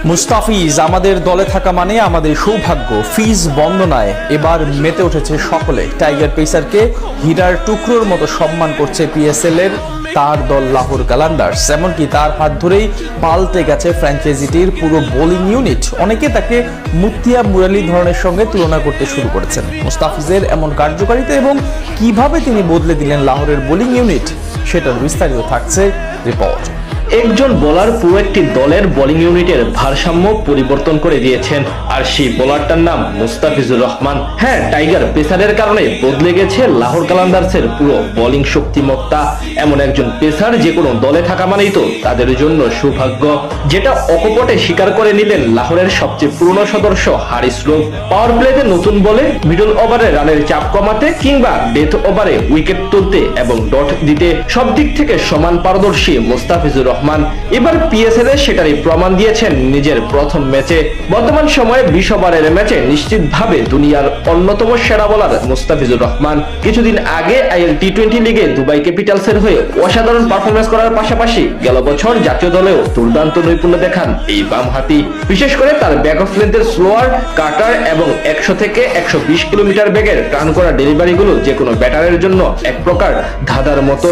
মুস্তাফিজ আমাদের দলে থাকা মানে আমাদের সৌভাগ্য। ফিজ বন্দনায় এবার মেতে উঠেছে সকলে। টাইগার পেসারকে হীরার টুকরোর মতো সম্মান করছে পিএসএল এর তার দল লাহোর কালান্ডার্স। এমনকি তার হাত ধরেই পাল্টে গেছে ফ্র্যাঞ্চাইজিটির পুরো বোলিং ইউনিট। অনেকে তাকে মুতিয়া মুরালি ধরনের সঙ্গে তুলনা করতে শুরু করেছেন। মুস্তাফিজের এমন কার্যকারিতা এবং কিভাবে তিনি বদলে দিলেন লাহোরের বোলিং ইউনিট, সেটার বিস্তারিত থাকছে রিপোর্ট। একজন বোলার পুরো একটি দলের বোলিং ইউনিটের ভারসাম্য পরিবর্তন করে দিয়েছেন, আর সেই বোলারটার নাম মুস্তাফিজুর রহমান। হ্যাঁ, টাইগার পেসারের কারণে বদলে গেছে লাহোর কালান্ডার্সের পুরো বোলিং শক্তিমত্তা। এমন একজন পেসার যে কোনো দলে থাকা মানেই তো তাদের জন্য সৌভাগ্য, যেটা অকপটে স্বীকার করে নিলেন লাহোরের সবচেয়ে পুরনো সদস্য হারিস রুফ। পাওয়ার প্লেতে নতুন বলে, মিডল ওভারে রানের চাপ কমাতে কিংবা ডেথ ওভারে উইকেট তুলতে এবং ডট দিতে সব দিক থেকে সমান পারদর্শী মুস্তাফিজুর রহমান এবার পিএসএল এ সেটারই প্রমাণ দিয়েছেন নিজের প্রথম ম্যাচে। বর্তমান সময়ে 20 ওভারের ম্যাচে নিশ্চিতভাবে দুনিয়ার অন্যতম সেরা বোলার মুস্তাফিজুর রহমান। কিছুদিন আগে আইএল টি20 লিগে দুবাই ক্যাপিটালসের হয়ে অসাধারণ পারফরমেন্স করার পাশাপাশি গেল বছর জাতীয় দলেও দুর্দান্ত নৈপুণ্য দেখান এই বামহাতি। বিশেষ করে তার ব্যাক অফ লেন্থের স্লোয়ার, কাটার এবং 100 থেকে 120 কিলোমিটার বেগের টার্ন করা ডেলিভারিগুলো যে কোনো ব্যাটারের জন্য এক প্রকার ধাঁধার মতো।